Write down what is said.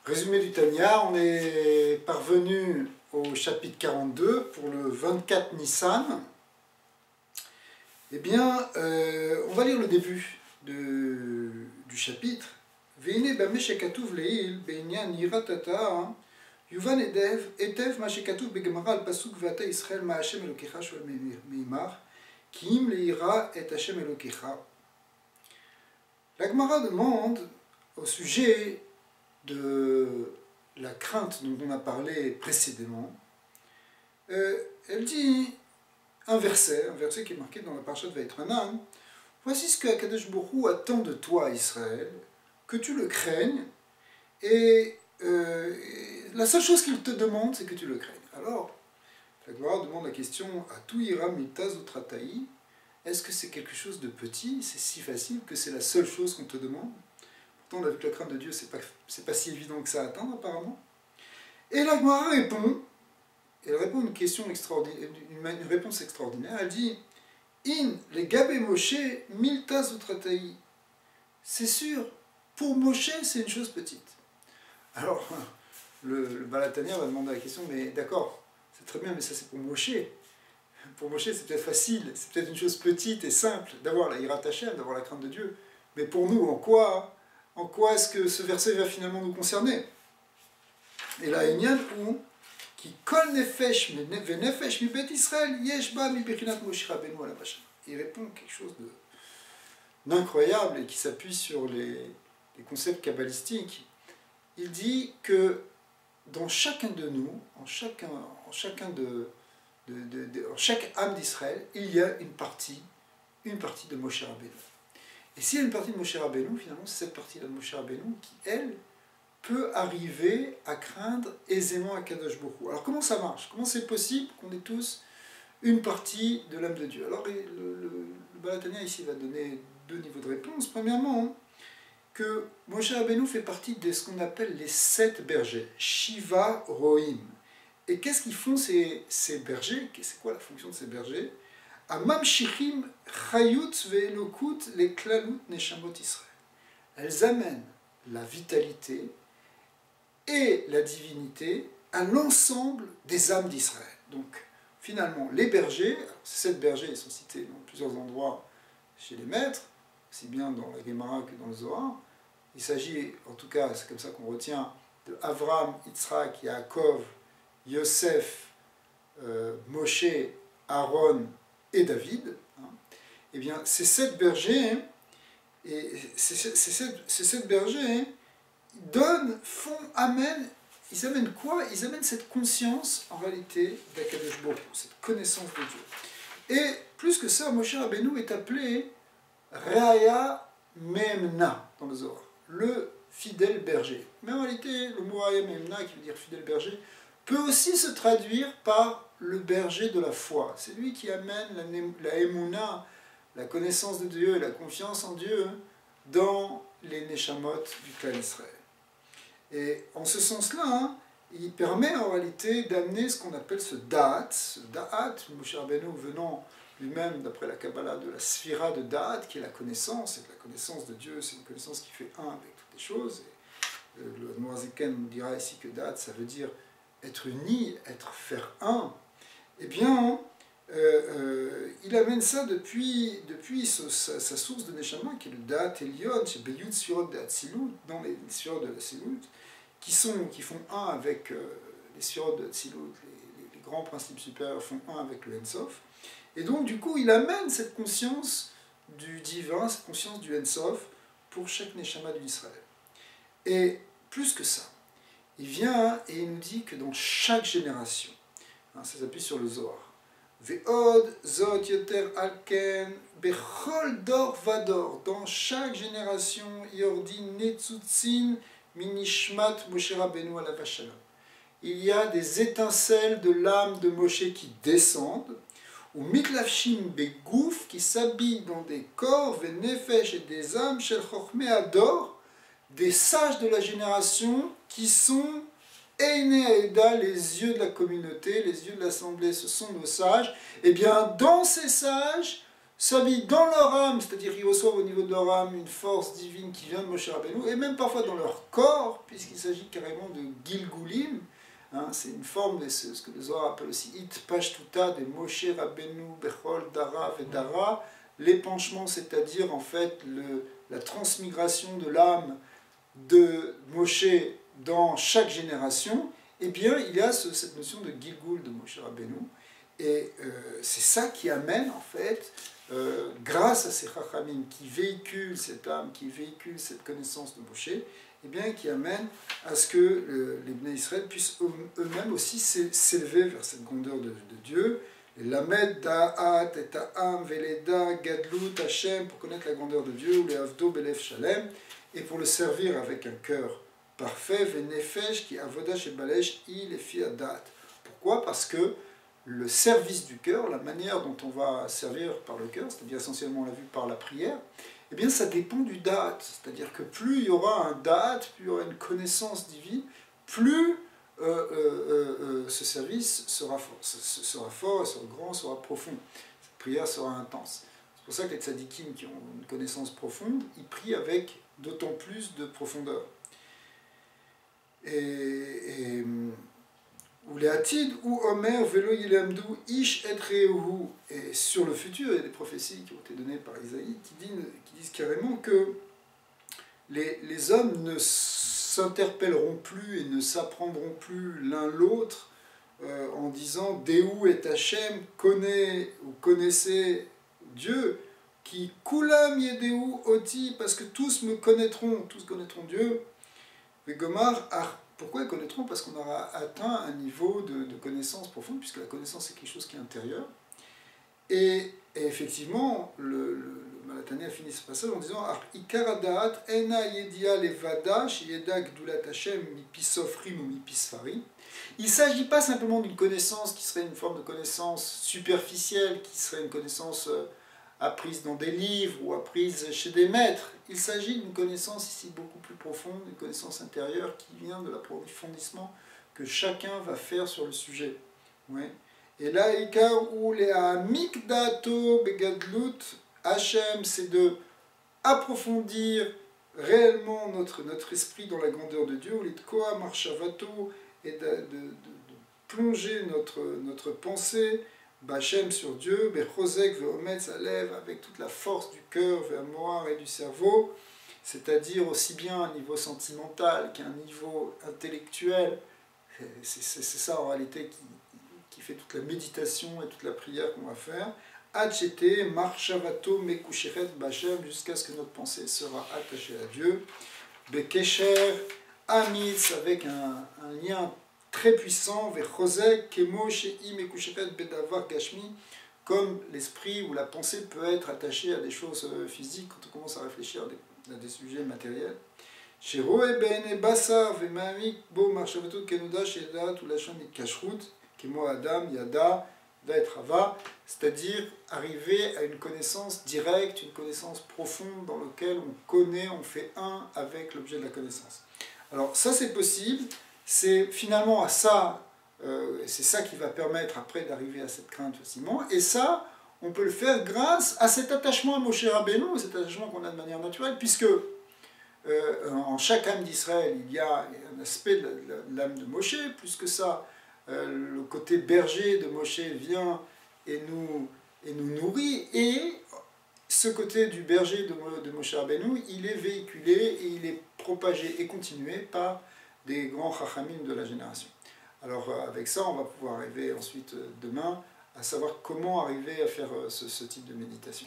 Résumé du Tanya, on est parvenu au chapitre 42 pour le 24 Nissan. Eh bien, on va lire le début du chapitre. Veine bame shekatuv leil beinyan yiratata yuvan etev ma shekatuv begemara al pasuk vata Israël ma Hashem Elokecha shel meimar ki im leira et Hashem Elokecha. La Gemara demande au sujet de la crainte dont on a parlé précédemment. Elle dit un verset qui est marqué dans la parasha de Vaïtranan. Voici ce que Akadosh Baruch Hu attend de toi, Israël, que tu le craignes, et la seule chose qu'il te demande, c'est que tu le craignes. Alors, la Gemara demande la question à tout ira mitaz utrataï. Est-ce que c'est quelque chose de petit, c'est si facile que c'est la seule chose qu'on te demande? Pourtant, avec la crainte de Dieu, c'est pas si évident que ça à atteindre, apparemment. Et la Gemara répond, elle répond une question extraordinaire, une réponse extraordinaire. Elle dit In les gabe Moshe miltaz utrataï. C'est sûr, pour Moshe, c'est une chose petite. Alors, le Balatania va demander la question, mais d'accord, c'est très bien, mais ça c'est pour Moshe. Pour Moshe, c'est peut-être facile, c'est peut-être une chose petite et simple d'avoir la Yirat Hashem, d'avoir la crainte de Dieu. Mais pour nous, en quoi est-ce que ce verset va finalement nous concerner? Et là, il y a où qui kol nefesh venefesh mi bet Israël yeshba mi bechinat Moshe Rabbeinu ala bashan. Il répond quelque chose d'incroyable et qui s'appuie sur les concepts kabbalistiques. Il dit que dans chacun de nous, en chaque âme d'Israël, il y a une partie de Moshe Rabbeinu. Et s'il y a une partie de Moshe Rabbeinu, finalement, c'est cette partie-là de Moshe Rabbeinu qui, elle, peut arriver à craindre aisément Akadosh Baruch Hu. Alors comment ça marche? Comment c'est possible qu'on ait tous une partie de l'âme de Dieu? Alors le Balatania ici va donner deux niveaux de réponse. Premièrement, que Moshe Rabbeinu fait partie de ce qu'on appelle les 7 bergers, Shiva Rohim. Et qu'est-ce qu'ils font ces bergers? C'est quoi la fonction de ces bergers? Amam Shichim Chayut Ve'elokut les Klalut Neshamot Israël. Elles amènent la vitalité et la divinité à l'ensemble des âmes d'Israël. Donc, finalement, les bergers, ces 7 bergers, ils sont cités dans plusieurs endroits chez les maîtres, aussi bien dans la Gemara que dans le Zohar. Il s'agit, en tout cas, c'est comme ça qu'on retient, de Avram, Yitzhak, Yaakov, Yosef, Moshe, Aaron et David. Eh bien, ces 7 bergers, ils amènent quoi? Ils amènent cette conscience, en réalité, d'Akadosh Baruch Hu, cette connaissance de Dieu. Et plus que ça, Moshe Rabbeinu est appelé Raya Memna dans le Zohar, le fidèle berger. Mais en réalité, le mot Raya Memna, qui veut dire fidèle berger, peut aussi se traduire par le berger de la foi. C'est lui qui amène la Emouna, la connaissance de Dieu et la confiance en Dieu dans les Neshamot du clan Israël. Et en ce sens-là, il permet en réalité d'amener ce qu'on appelle ce Da'at, Moshe Rabbeinu venant lui-même, d'après la Kabbalah, de la Sphira de Da'at, qui est la connaissance, et que la connaissance de Dieu, c'est une connaissance qui fait un avec toutes les choses. Et le Noaziken nous dira ici que Da'at, ça veut dire être uni, faire un. Eh bien, il amène ça depuis sa source de Neshama, qui est le Da'at Elyon, chez Beyud Sfirot de Hatzilut, dans les Sfirot de Hatzilut, qui font un avec les Sfirot de Hatzilut, les grands principes supérieurs font un avec le Ensof. Et donc, du coup, il amène cette conscience du divin, cette conscience du Ensof, pour chaque Neshama d'Israël. Et plus que ça, il vient et il nous dit que dans chaque génération, ça s'appuie sur le Zohar, Ve'od zot yoter alken bechol dor vador, dans chaque génération, yordi netzutzin minishmat Moshe Rabbeinu alav hashalom. Il y a des étincelles de l'âme de Moshe qui descendent, ou mitlafshim begouf, qui s'habillent dans des corps, venefesh, et des âmes, shel chochmei ador, des sages de la génération qui sont Eine Aeda, les yeux de la communauté, les yeux de l'assemblée, ce sont nos sages. Eh bien, dans ces sages s'habillent dans leur âme, c'est-à-dire qu'ils reçoivent au niveau de leur âme une force divine qui vient de Moshe Rabbeinu, et même parfois dans leur corps, puisqu'il s'agit carrément de Gilgulim, hein, c'est une forme de ce que les Zohar appellent aussi It Pashtuta de Moshe Rabbeinu, Bechol, Dara, Vedara, l'épanchement, c'est-à-dire en fait la transmigration de l'âme de Moshe dans chaque génération, eh bien il y a cette notion de Gilgul de Moshe Rabbeinu, et c'est ça qui amène en fait, grâce à ces Chachamim qui véhiculent cette âme, qui véhiculent cette connaissance de Moshe, eh bien qui amène à ce que les Bnei Israël puissent eux-mêmes aussi s'élever vers cette grandeur de Dieu, Lamed da'at et ta'am veleda gadlut Hashem, pour connaître la grandeur de Dieu, ou les avdo belef shalem, et pour le servir avec un cœur parfait, venefesh qui avodash et balesh il et fi adat. Pourquoi? Parce que le service du cœur, la manière dont on va servir par le cœur, c'est-à-dire essentiellement on l'a vu par la prière, eh bien ça dépend du da'at, c'est-à-dire que plus il y aura un da'at, plus il y aura une connaissance divine, plus ce service sera fort, sera grand, sera profond. Cette prière sera intense. C'est pour ça que les tzadikim qui ont une connaissance profonde, ils prient avec d'autant plus de profondeur. Ou les Hatid, ou Omer, Velo Yilamdu, Ish et Rehu. Et sur le futur, il y a des prophéties qui ont été données par Isaïe qui disent carrément que les hommes ne s'interpelleront plus et ne s'apprendront plus l'un l'autre en disant Déhu et Hachem, connaissez Dieu, qui Kulam Yedehu Oti, parce que tous connaîtront Dieu. Et Gomar, pourquoi ils connaîtront? Parce qu'on aura atteint un niveau de connaissance profonde, puisque la connaissance est quelque chose qui est intérieur. Et effectivement, le Malatani a fini ce passage en disant Ikaradat ena yedia levada sheyeda gdulat Hashem mipisofrim ou mipisfarim. Il ne s'agit pas simplement d'une connaissance qui serait une forme de connaissance superficielle, qui serait une connaissance apprise dans des livres ou apprise chez des maîtres. Il s'agit d'une connaissance ici beaucoup plus profonde, une connaissance intérieure qui vient de l'approfondissement que chacun va faire sur le sujet. Ouais. Et là, où les amikdato begadlut Hachem, c'est de approfondir réellement notre esprit dans la grandeur de Dieu, l'itkoa marshavato, et de plonger notre pensée, Bachem sur Dieu, Bechosek veometz alev, avec toute la force du cœur, vers moire et du cerveau, c'est-à-dire aussi bien à un niveau sentimental qu'à un niveau intellectuel. C'est ça en réalité qui fait toute la méditation et toute la prière qu'on va faire. Hachete, marshavato, mekusheret, bachem, jusqu'à ce que notre pensée sera attachée à Dieu. Bekesher, amitz, avec un lien très puissant vers Chosek, Kemo, Shei, Mekusheret, Bedavar, Gashmi, comme l'esprit ou la pensée peut être attachée à des choses physiques quand on commence à réfléchir à des sujets matériels. Chez Roe, Bene, Bassar, Vemamik, Bo, Marshavato, Kenuda, Shedat, ou Lachon, Kashrut, Kemo, Adam, Yada, Vaetrava, c'est-à-dire arriver à une connaissance directe, une connaissance profonde dans laquelle on connaît, on fait un avec l'objet de la connaissance. Alors ça c'est possible, c'est finalement à ça, c'est ça qui va permettre après d'arriver à cette crainte facilement, et ça, on peut le faire grâce à cet attachement à Moshe Rabbeinu, cet attachement qu'on a de manière naturelle, puisque en chaque âme d'Israël, il y a un aspect de l'âme de Moshe, plus que ça, le côté berger de Moshe vient et nous nourrit, et ce côté du berger de Moshe Rabbeinu, il est véhiculé et il est propagé et continué par des grands chachamim de la génération. Alors avec ça, on va pouvoir arriver ensuite demain à savoir comment arriver à faire ce type de méditation.